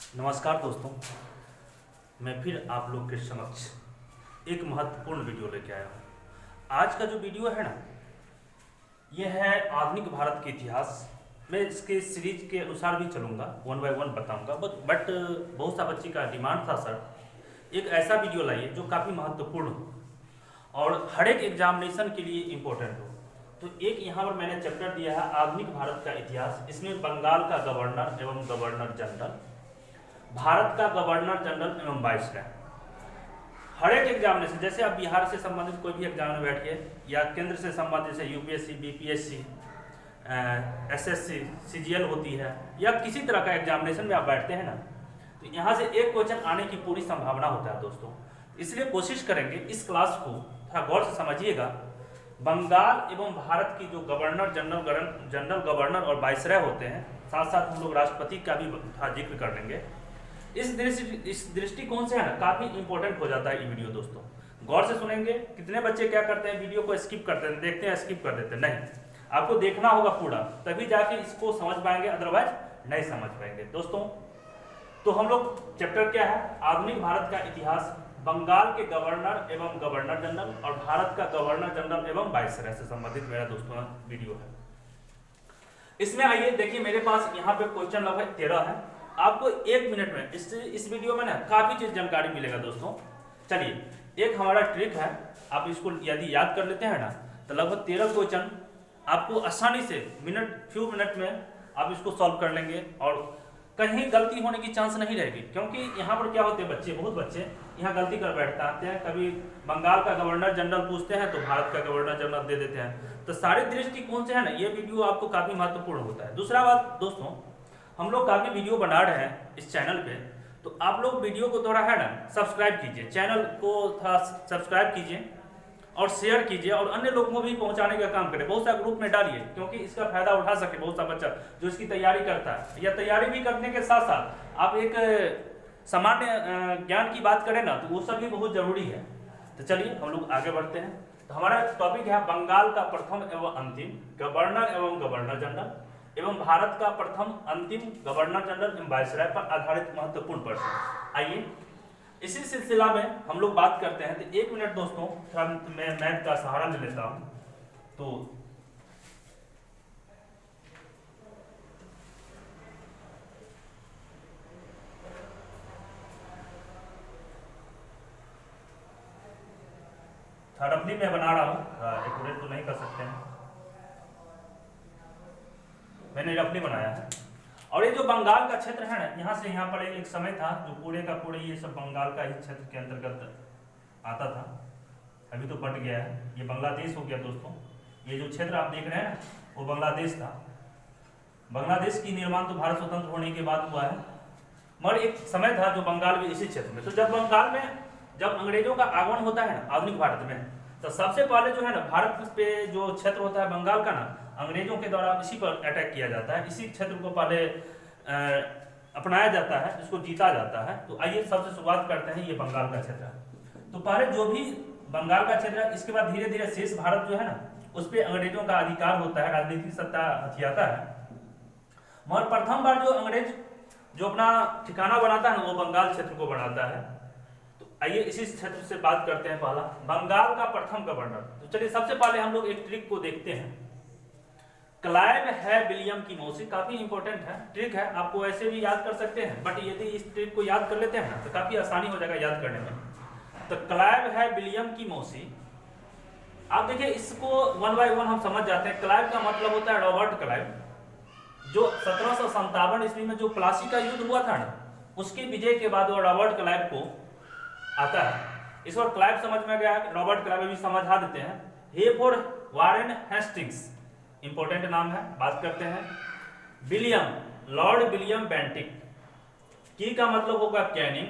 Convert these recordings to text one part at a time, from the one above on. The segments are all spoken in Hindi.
नमस्कार दोस्तों, मैं फिर आप लोग के समक्ष एक महत्वपूर्ण वीडियो लेके आया हूँ। आज का जो वीडियो है ना, ये है आधुनिक भारत के इतिहास। मैं इसके सीरीज के अनुसार भी चलूँगा, वन बाय वन बताऊँगा। बट बहुत सा बच्चे का डिमांड था, सर एक ऐसा वीडियो लाइए जो काफ़ी महत्वपूर्ण हो और हर एक एग्जामिनेशन के लिए इम्पोर्टेंट हो। तो एक यहाँ पर मैंने चैप्टर दिया है आधुनिक भारत का इतिहास। इसमें बंगाल का गवर्नर एवं गवर्नर जनरल, भारत का गवर्नर जनरल एवं वाइसराय, हर एक एग्जामिनेशन, जैसे आप बिहार से संबंधित कोई भी एग्जाम में बैठिए या केंद्र से संबंधित जैसे यूपीएससी, बीपीएससी, एसएससी, सीजीएल होती है या किसी तरह का एग्जामिनेशन में आप बैठते हैं ना, तो यहाँ से एक क्वेश्चन आने की पूरी संभावना होता है दोस्तों। इसलिए कोशिश करेंगे इस क्लास को थोड़ा गौर से समझिएगा। बंगाल एवं भारत की जो गवर्नर जनरल गवर्नर और वाइसराय होते हैं, साथ साथ हम लोग राष्ट्रपति का भी थोड़ा जिक्र कर लेंगे। इस दृष्टिकोण से है ना काफी इंपॉर्टेंट हो जाता है ये वीडियो दोस्तों। गौर से सुनेंगे। कितने बच्चे क्या करते हैं, वीडियो को स्किप करते हैं, देखते हैं स्किप कर देते हैं। नहीं, आपको देखना होगा पूरा, तभी जाके इसको समझ पाएंगे, अदरवाइज नहीं समझ पाएंगे दोस्तों। तो हम लोग चैप्टर क्या है, आधुनिक भारत का इतिहास, बंगाल के गवर्नर एवं गवर्नर जनरल और भारत का गवर्नर जनरल एवं वाइसराय से संबंधित मेरा दोस्तों वीडियो है। इसमें आइए देखिए, मेरे पास यहाँ पे क्वेश्चन लगभग 13 है। आपको 1 मिनट में इस वीडियो में ना काफी चीज जानकारी मिलेगा दोस्तों। चलिए, एक हमारा ट्रिक है, आप इसको यदि याद कर लेते हैं ना, तो लगभग 13 क्वेश्चन आपको आसानी से फ्यू मिनट में आप इसको सॉल्व कर लेंगे और कहीं गलती होने की चांस नहीं रहेगी। क्योंकि यहाँ पर क्या होते हैं बच्चे, बहुत बच्चे यहाँ गलती कर बैठते आते हैं। कभी बंगाल का गवर्नर जनरल पूछते हैं तो भारत का गवर्नर जनरल दे देते हैं। तो सारे दृष्टिकोण से है ना, ये वीडियो आपको काफी महत्वपूर्ण होता है। दूसरा बात दोस्तों, हम लोग काफी वीडियो बना रहे हैं इस चैनल पे, तो आप लोग वीडियो को थोड़ा है ना सब्सक्राइब कीजिए, चैनल को थोड़ा सब्सक्राइब कीजिए और शेयर कीजिए और अन्य लोगों को भी पहुंचाने का काम करें। बहुत सा ग्रुप में डालिए, क्योंकि इसका फायदा उठा सके बहुत सा बच्चा जो इसकी तैयारी करता है, या तैयारी भी करने के साथ साथ आप एक सामान्य ज्ञान की बात करें ना, तो वो सब भी बहुत जरूरी है। तो चलिए हम लोग आगे बढ़ते हैं। तो हमारा टॉपिक है बंगाल का प्रथम एवं अंतिम गवर्नर एवं गवर्नर जनरल एवं भारत का प्रथम अंतिम गवर्नर जनरल एवं वाइसराय पर आधारित महत्वपूर्ण प्रश्न। आइए इसी सिलसिला में हम लोग बात करते हैं। तो 1 मिनट दोस्तों, थोड़ा मैं मैथ का सहारा ले लेता हूं। तो थोड़ा रफली मैं बना रहा हूं, एक्यूरेट तो नहीं कर सकते हैं, मैंने रफली बनाया है। और ये जो बंगाल का क्षेत्र है ना, यहाँ से यहाँ पर एक समय था जो पूरे का पूरे ये सब बंगाल का ही क्षेत्र के अंतर्गत आता था। अभी तो बट गया है, ये बांग्लादेश हो गया दोस्तों। ये जो क्षेत्र आप देख रहे हैं ना, वो बांग्लादेश था। बांग्लादेश की निर्माण तो भारत स्वतंत्र होने के बाद हुआ है, मगर एक समय था जो बंगाल भी इसी क्षेत्र में। तो जब बंगाल में जब अंग्रेजों का आगमन होता है ना आधुनिक भारत में, तो सबसे पहले जो है ना भारत पे जो क्षेत्र होता है बंगाल का ना, अंग्रेजों के द्वारा इसी पर अटैक किया जाता है, इसी क्षेत्र को पहले अपनाया जाता है, इसको जीता जाता है। तो आइए सबसे शुरुआत करते हैं, ये बंगाल का क्षेत्र है। तो पहले जो भी बंगाल का क्षेत्र है, इसके बाद धीरे धीरे शेष भारत जो है ना, उस पर अंग्रेजों का अधिकार होता है, राजनीतिक सत्ता हथियाता है। मगर प्रथम बार जो अंग्रेज जो अपना ठिकाना बनाता है ना, वो बंगाल क्षेत्र को बनाता है। तो आइए इसी क्षेत्र से बात करते हैं। पहला बंगाल का प्रथम गवर्नर। तो चलिए सबसे पहले हम लोग एक ट्रिक को देखते हैं। क्लाइव है विलियम की मौसी, काफी इंपॉर्टेंट है, ट्रिक है, आपको ऐसे भी याद कर सकते हैं, बट यदि इस ट्रिक को याद कर लेते हैं ना तो काफी आसानी हो जाएगा याद करने में। तो क्लाइव है विलियम की मौसी, आप देखिए इसको वन बाय वन हम समझ जाते हैं। क्लाइव का मतलब होता है रॉबर्ट क्लाइव, जो 1757 ईस्वी में जो प्लासी का युद्ध हुआ था ना, उसकी विजय के बाद वो रॉबर्ट क्लाइव को आता है। इस बार क्लाइव समझ में गया, रॉबर्ट क्लाइव भी समझा देते हैं। हे फॉर वारेन हेस्टिंग्स, इंपॉर्टेंट नाम है, बात करते हैं। William, Lord William Bentinck. की का मतलब होगा कैनिंग,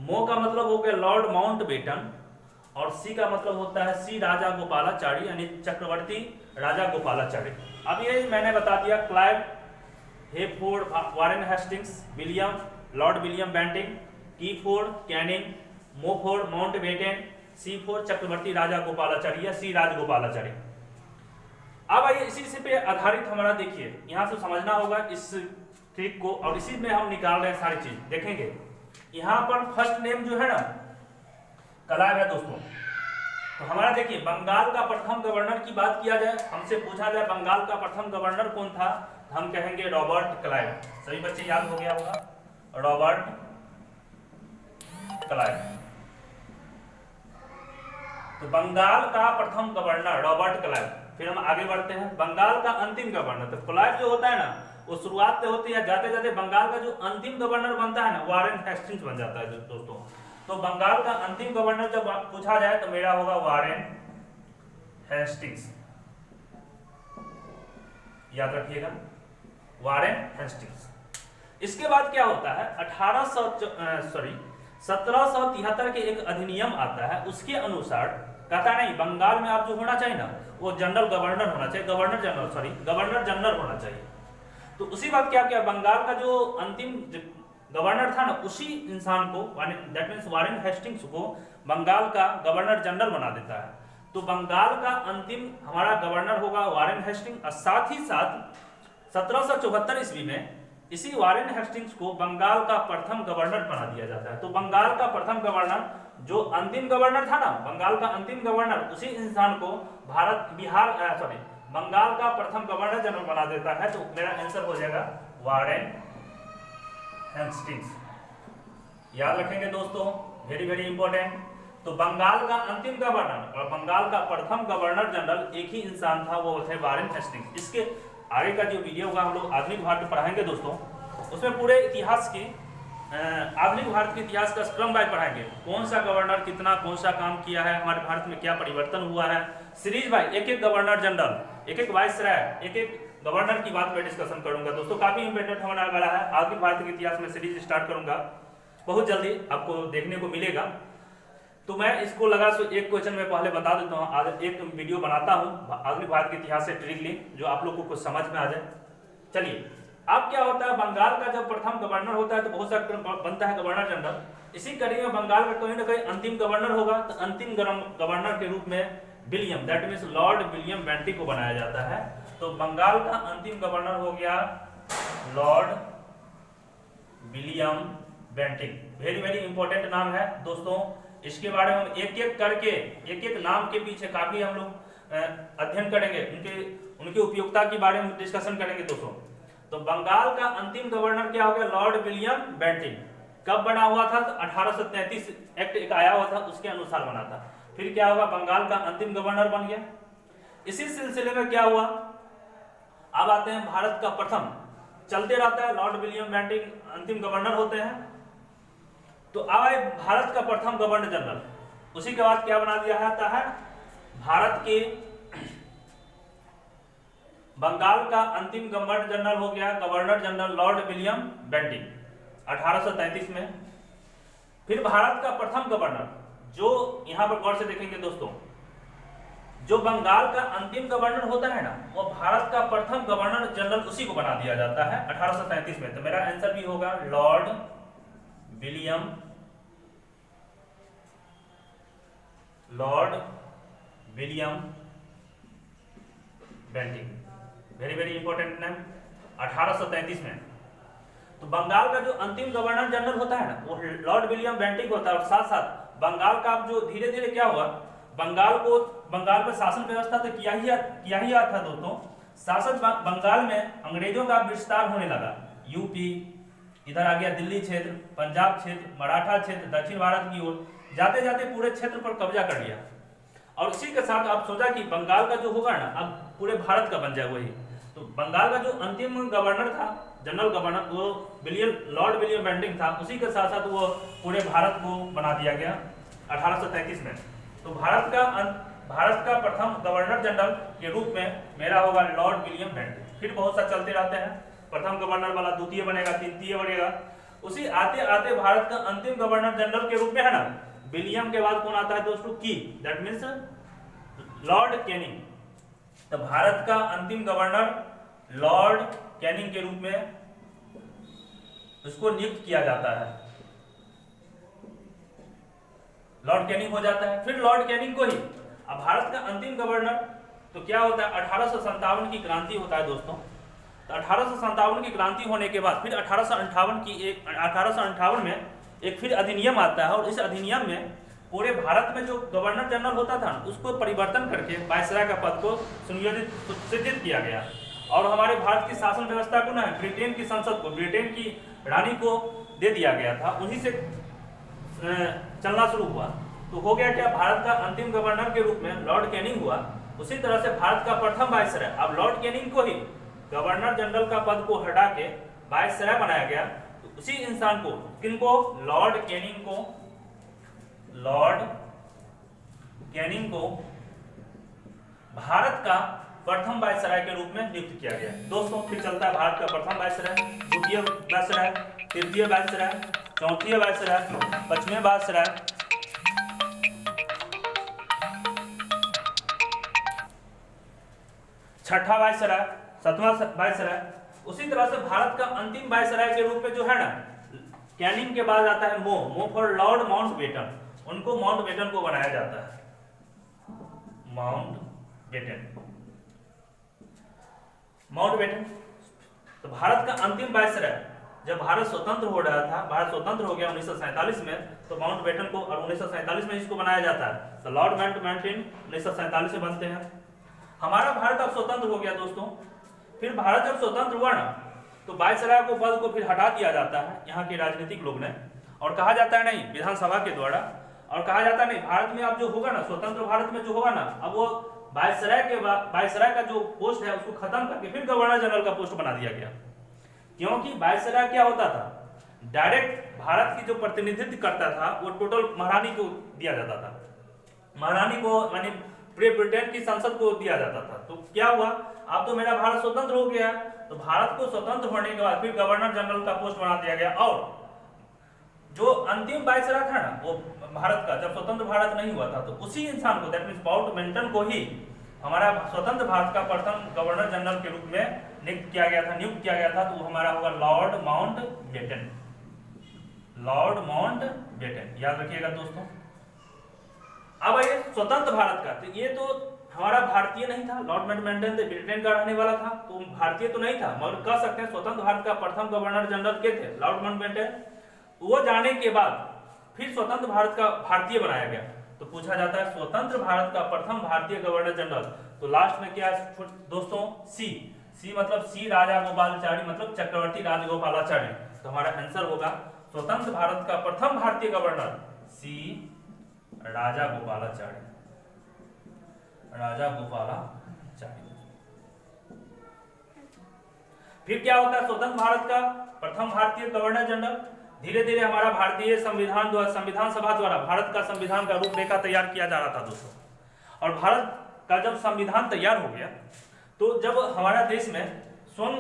मो का मतलब हो गया लॉर्ड माउंटबेटन, और सी का मतलब होता है सी राजा गोपालाचारी, यानी चक्रवर्ती राजा गोपालाचारी। अब ये मैंने बता दिया, क्लाइव, हेफोर्ड, Warren Hastings, William, Lord William Bentinck, की फोर्ड कैनिंग, मो फोर्ड माउंटबेटन, सी फोर्ड चक्रवर्ती राजा गोपालाचारी या सी राजगोपालाचारी। अब आइए इसी से पे आधारित हमारा देखिए, यहां से समझना होगा इस ट्रिक को, और इसी में हम निकाल रहे हैं सारी चीज। देखेंगे यहाँ पर फर्स्ट नेम जो है ना क्लाइव है दोस्तों। तो हमारा देखिए बंगाल का प्रथम गवर्नर की बात किया जाए, हमसे पूछा जाए बंगाल का प्रथम गवर्नर कौन था, हम कहेंगे रॉबर्ट क्लाइव। सभी बच्चे याद हो गया होगा, रॉबर्ट क्लाइव। तो बंगाल का प्रथम गवर्नर रॉबर्ट क्लाइव। फिर हम आगे बढ़ते हैं, बंगाल का अंतिम गवर्नर। तो क्लाइव जो होता है ना वो शुरुआत से होती है, जाते जाते बंगाल का जो अंतिम गवर्नर बनता है ना वारेन हेस्टिंग्स बन जाता है दोस्तों। तो बंगाल का अंतिम गवर्नर जब पूछा जाए तो मेरा होगा वारेन हेस्टिंग्स, याद रखिएगा वारेन हेस्टिंग्स। इसके बाद क्या होता है 1773 के एक अधिनियम आता है, उसके अनुसार कहता नहीं बंगाल में आप जो होना चाहिए ना वो जनरल गवर्नर होना चाहिए, गवर्नर जनरल होना चाहिए। तो उसी बात क्या किया, बंगाल का जो अंतिम गवर्नर था ना उसी इंसान को दैट मींस वारेन हेस्टिंग्स को बंगाल का गवर्नर जनरल बना देता है। तो बंगाल का अंतिम हमारा गवर्नर होगा वारेन हेस्टिंग्स। और साथ ही साथ 1774 ईस्वी में इसी वारेन हेस्टिंग्स को बंगाल का प्रथम गवर्नर बना दिया जाता है। तो बंगाल का प्रथम गवर्नर जो अंतिम गवर्नर था ना, बंगाल का अंतिम गवर्नर उसी इंसान को बंगाल का प्रथम गवर्नर जनरल बना देता है। तो मेरा आंसर हो जाएगा वारेन हेस्टिंग्स। याद रखेंगे दोस्तों, वेरी वेरी इंपॉर्टेंट। तो बंगाल का अंतिम गवर्नर और बंगाल का प्रथम गवर्नर जनरल एक ही इंसान था, वो थे वारेन हेस्टिंग्स। इसके आगे का जो वीडियो होगा हम लोग आधुनिक भारत में पढ़ाएंगे दोस्तों, उसमें पूरे इतिहास की आधुनिक भारत के इतिहास का क्रम वाइज पढ़ाएंगे, कौन सा गवर्नर कितना कौन सा काम किया है, हमारे भारत में क्या परिवर्तन हुआ है, सीरीज वाइज एक एक गवर्नर जनरल, एक एक वाइसराय, एक एक गवर्नर की बात में डिस्कशन करूंगा दोस्तों। काफी इंपॉर्टेंट होने वाला है, आधुनिक भारत के इतिहास में सीरीज स्टार्ट करूंगा, बहुत जल्दी आपको देखने को मिलेगा। तो मैं इसको लगा एक क्वेश्चन में पहले बता देता हूँ, आज एक वीडियो बनाता हूँ आधुनिक भारत के इतिहास से ट्रिक ली, जो आप लोग को कुछ समझ में आ जाए। चलिए अब क्या होता है, बंगाल का जब प्रथम गवर्नर होता है तो बहुत सारा बनता है गवर्नर जनरल। इसी कड़ी में बंगाल का कहीं ना कहीं अंतिम गवर्नर होगा, तो अंतिम गवर्नर के रूप में William that means Lord William Bentinck को बनाया जाता है। तो बंगाल का अंतिम गवर्नर हो गया Lord William Bentinck. Very very important नाम है दोस्तों, इसके बारे में हम एक एक करके एक एक नाम के पीछे काफी हम लोग अध्ययन करेंगे, उनकी उपयोगिता के बारे में डिस्कशन करेंगे दोस्तों। तो बंगाल का अंतिम गवर्नर क्या हो गया, लॉर्ड विलियम बेंटिक। कब बना हुआ था, तो 1833 एक्ट एक आया हुआ था उसके अनुसार बना था। फिर क्या हुआ, बंगाल का अंतिम गवर्नर बन गया। इसी सिलसिले में क्या हुआ, अब आते हैं भारत का प्रथम, चलते रहता है, लॉर्ड विलियम बेंटिक अंतिम गवर्नर होते हैं। तो अब आए भारत का प्रथम गवर्नर जनरल, उसी के बाद क्या बना दिया जाता है, भारत के बंगाल का अंतिम गवर्नर जनरल हो गया governor general Lord William Bentinck 1833 में। फिर भारत का प्रथम गवर्नर, जो यहां पर गौर से देखेंगे दोस्तों, जो बंगाल का अंतिम गवर्नर होता है ना वो भारत का प्रथम गवर्नर जनरल उसी को बना दिया जाता है 1833 में। तो मेरा आंसर भी होगा Lord William Bentinck. Very very important name, 1833 में। तो बंगाल का जो अंतिम गवर्नर जनरल होता है ना वो लॉर्ड विलियम बेंटिक होता है। और साथ साथ बंगाल का जो धीरे धीरे क्या हुआ, बंगाल पर शासन व्यवस्था तो किया ही था दोस्तों। शासन बंगाल में अंग्रेजों का विस्तार होने लगा, यूपी इधर आ गया, दिल्ली क्षेत्र, पंजाब क्षेत्र, मराठा क्षेत्र, दक्षिण भारत की ओर जाते जाते पूरे क्षेत्र पर कब्जा कर लिया। और इसी के साथ आप सोचा कि बंगाल का जो होगा ना अब पूरे भारत का बन जाए वही। तो बंगाल का जो अंतिम गवर्नर था जनरल गवर्नर वो लॉर्ड विलियम बेंटिक था, उसी के साथ साथ वो पूरे भारत को बना दिया गया 1833 में। तो भारत का प्रथम गवर्नर जनरल के रूप में मेरा होगा लॉर्ड विलियम बेंटिक। फिर बहुत सा चलते रहते हैं, प्रथम गवर्नर वाला द्वितीय बनेगा, तृतीय बनेगा। उसी आते आते भारत का अंतिम गवर्नर जनरल के रूप में है ना विलियम के बाद कौन आता है दोस्तों, की दैट मीन्स लॉर्ड कैनिंग। तो भारत का अंतिम गवर्नर लॉर्ड कैनिंग के रूप में उसको नियुक्त किया जाता है, लॉर्ड कैनिंग हो जाता है। फिर लॉर्ड कैनिंग को ही अब भारत का अंतिम गवर्नर तो क्या होता है, 1857 की क्रांति होता है दोस्तों। तो 1857 की क्रांति होने के बाद फिर 1858 में एक फिर अधिनियम आता है, और इस अधिनियम में पूरे भारत में जो गवर्नर जनरल होता था उसको परिवर्तन करके वायसराय का पद को सुनियोजित किया गया, और हमारे भारत की शासन व्यवस्था को ना ब्रिटेन की संसद को, ब्रिटेन की रानी को दे दिया गया था, उन्हीं से चलना शुरू हुआ। तो हो गया क्या, भारत का अंतिम गवर्नर के रूप में लॉर्ड कैनिंग हुआ। उसी तरह से भारत का प्रथम वायसराय, अब लॉर्ड कैनिंग को ही गवर्नर जनरल का पद को हटा के वायसराय बनाया गया। तो उसी इंसान को, किनको, लॉर्ड कैनिंग को भारत का प्रथम वायसराय के रूप में नियुक्त किया गया। दोस्तों फिर चलता है भारत का प्रथम वायसराय, द्वितीय वायसराय, तृतीय वायसराय, चौथी वायसराय, पांचवें वायसराय, छठा वायसराय, सातवां वायसराय। उसी तरह से भारत का अंतिम वायसराय के रूप में जो है ना, कैनिंग के बाद आता है मो फॉर लॉर्ड माउंटबेटन, उनको माउंटबेटन को बनाया जाता है, माउंटबेटन। तो भारत का अंतिम वायसराय, जब भारत स्वतंत्र हो रहा था, भारत स्वतंत्र हो गया 1947 में, तो माउंटबेटन को, और 1947 में इसको बनाया जाता है, तो लॉर्ड माउंटबेटन 1947 में बनते हैं। हमारा भारत अब स्वतंत्र हो गया दोस्तों। फिर भारत जब स्वतंत्र हुआ ना, तो वायसराय को पद को फिर हटा दिया जाता है यहाँ के राजनीतिक लोग ने, और कहा जाता है नहीं, विधानसभा के द्वारा, और कहा जाता है नहीं, भारत में अब जो होगा ना, स्वतंत्र भारत में जो होगा ना, अब वो वायसराय का जो पोस्ट है उसको खत्म करके फिर गवर्नर जनरल का पोस्ट बना दिया गया। क्योंकि वायसराय क्या होता था, डायरेक्ट भारत की जो प्रतिनिधित्व करता था वो टोटल महारानी को दिया जाता था, महारानी को यानी ब्रिटेन की संसद को दिया जाता था। तो क्या हुआ, अब तो मेरा भारत स्वतंत्र हो गया, तो भारत को स्वतंत्र होने के बाद फिर गवर्नर जनरल का पोस्ट बना दिया गया, और जो अंतिम वायसराय था ना, वो भारत का, जब स्वतंत्र भारत नहीं हुआ था, तो उसी इंसान को, दैट मींस माउंटबेटन को ही हमारा स्वतंत्र भारत का प्रथम गवर्नर जनरल के रूप में नियुक्त किया गया था। तो वो हमारा होगा लॉर्ड माउंटबेटन, याद रखिएगा दोस्तों। अब आइए स्वतंत्र भारत का, तो ये तो हमारा भारतीय नहीं था, लॉर्ड माउंटबेटन ब्रिटेन का रहने वाला था, तो भारतीय तो नहीं था, मगर कह सकते हैं स्वतंत्र भारत का प्रथम गवर्नर जनरल के थे लॉर्ड माउंटबेटन। वो जाने के बाद फिर स्वतंत्र भारत का भारतीय बनाया गया। तो पूछा जाता है स्वतंत्र भारत का प्रथम भारतीय गवर्नर जनरल, तो लास्ट में क्या है दोस्तों, सी मतलब सी राजागोपालाचारी, मतलब चक्रवर्ती राजगोपालाचारी। तो हमारा आंसर होगा स्वतंत्र भारत का प्रथम भारतीय गवर्नर सी राजागोपालाचारी। फिर क्या होता है, स्वतंत्र भारत का प्रथम भारतीय गवर्नर जनरल, धीरे धीरे हमारा भारतीय संविधान सभा द्वारा भारत का संविधान का रूपरेखा तैयार किया जा रहा था दोस्तों। और भारत का जब संविधान तैयार हो गया, तो जब हमारा देश में स्वयं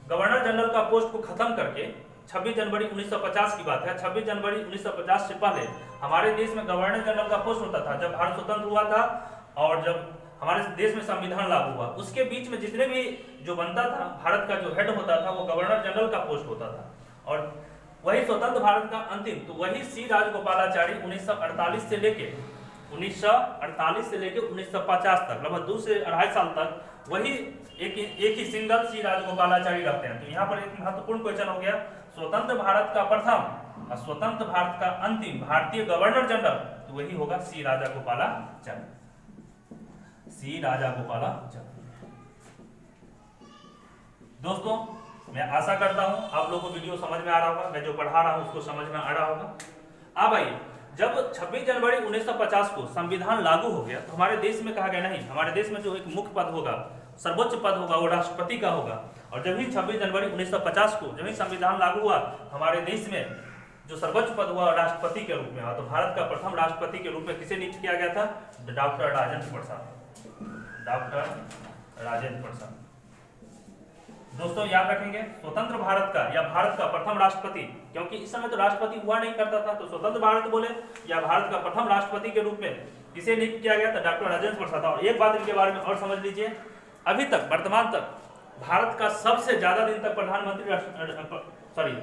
गवर्नर जनरल का पोस्ट को खत्म करके 26 जनवरी 1950 की बात है, 26 जनवरी 1950 से पहले हमारे देश में गवर्नर जनरल का पोस्ट होता था। जब भारत स्वतंत्र हुआ था और जब हमारे देश में संविधान लागू हुआ, उसके बीच में जितने भी जो बनता था, भारत का जो हेड होता था वो गवर्नर जनरल का पोस्ट होता था। और वही स्वतंत्र भारत का अंतिम, तो वही सी राजगोपालाचारी 1948 से लेके 1950 तक, लगभग 2 से 2.5 साल तक वही एक ही सिंगल सी राजगोपालाचारी रहते हैं। तो यहाँ पर एक महत्वपूर्ण क्वेश्चन हो गया, स्वतंत्र भारत का प्रथम और स्वतंत्र भारत का अंतिम भारतीय गवर्नर जनरल, तो वही होगा सी राजागोपालाचारी। दोस्तों मैं आशा करता हूं आप लोगों को वीडियो समझ में आ रहा होगा, मैं जो पढ़ा रहा हूं उसको समझ में आ रहा होगा। अब आइए, जब 26 जनवरी 1950 को संविधान लागू हो गया, तो हमारे देश में कहा गया नहीं, हमारे देश में जो एक मुख्य पद होगा, सर्वोच्च पद होगा, वो राष्ट्रपति का होगा। और जब ही 26 जनवरी 1950 को जब ही संविधान लागू हुआ, हमारे देश में जो सर्वोच्च पद हुआ राष्ट्रपति के रूप में हुआ। तो भारत का प्रथम राष्ट्रपति के रूप में किसे नियुक्त किया गया था, डॉक्टर राजेंद्र प्रसाद। दोस्तों याद रखेंगे, स्वतंत्र भारत का या भारत का प्रथम राष्ट्रपति, क्योंकि इस समय तो राष्ट्रपति हुआ नहीं करता था, तो स्वतंत्र भारत बोले या भारत का प्रथम राष्ट्रपति के रूप में किसे नियुक्त किया गया था, डॉक्टर राजेंद्र प्रसाद। और एक बात इनके बारे में और समझ लीजिए, अभी तक वर्तमान तक भारत का सबसे ज्यादा दिन तक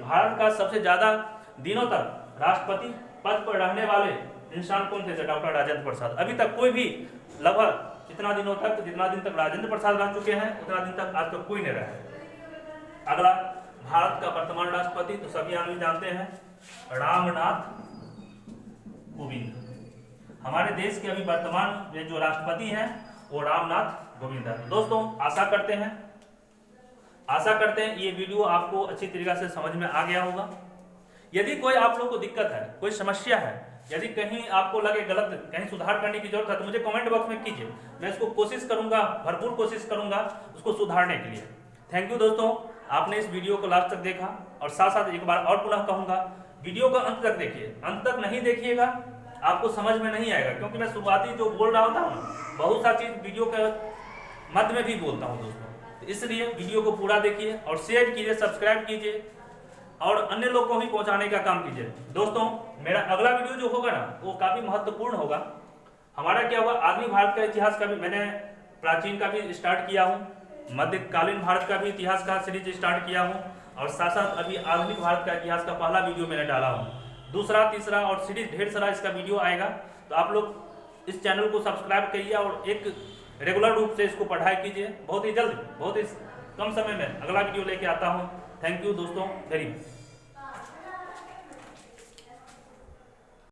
भारत का सबसे ज्यादा दिनों तक राष्ट्रपति पद पर रहने वाले इंसान कौन थे, डॉक्टर राजेंद्र प्रसाद। अभी तक कोई भी लगभग जितना दिन तक राजेंद्र प्रसाद रह चुके हैं, उतना दिन तक आज तक कोई नहीं रहा है। अगला, भारत का वर्तमान राष्ट्रपति तो सभी आदमी जानते हैं, रामनाथ कोविंद। हमारे देश के अभी वर्तमान में जो राष्ट्रपति हैं वो रामनाथ कोविंद है। दोस्तों आशा करते हैं ये वीडियो आपको अच्छी तरीके से समझ में आ गया होगा। यदि कोई आप लोग को दिक्कत है, कोई समस्या है, यदि कहीं आपको लगे गलत, कहीं सुधार करने की जरूरत है तो मुझे कमेंट बॉक्स में कीजिए, मैं इसको कोशिश करूंगा, भरपूर कोशिश करूंगा उसको सुधारने के लिए। थैंक यू दोस्तों, आपने इस वीडियो को लास्ट तक देखा। और साथ साथ एक बार और पुनः कहूंगा, वीडियो को अंत तक देखिए, अंत तक नहीं देखिएगा आपको समझ में नहीं आएगा, क्योंकि मैं शुरुआती जो बोल रहा होता हूँ बहुत सा चीज़ वीडियो के मध्य में भी बोलता हूँ दोस्तों, तो इसलिए वीडियो को पूरा देखिए और शेयर कीजिए, सब्सक्राइब कीजिए और अन्य लोग को भी पहुंचाने का काम कीजिए। दोस्तों मेरा अगला वीडियो जो होगा ना वो काफ़ी महत्वपूर्ण होगा। हमारा क्या होगा, आधुनिक भारत का इतिहास का भी मैंने प्राचीन का भी स्टार्ट किया हूँ, मध्यकालीन भारत का भी इतिहास का सीरीज स्टार्ट किया हूँ और साथ साथ अभी आधुनिक भारत का इतिहास का पहला वीडियो मैंने डाला हूँ। दूसरा, तीसरा और सीरीज ढेर सारा इसका वीडियो आएगा, तो आप लोग इस चैनल को सब्सक्राइब करिए और एक रेगुलर रूप से इसको पढ़ाई कीजिए। बहुत ही जल्द, बहुत ही कम समय में अगला वीडियो लेके आता हूँ। थैंक यू दोस्तों वेरी मच।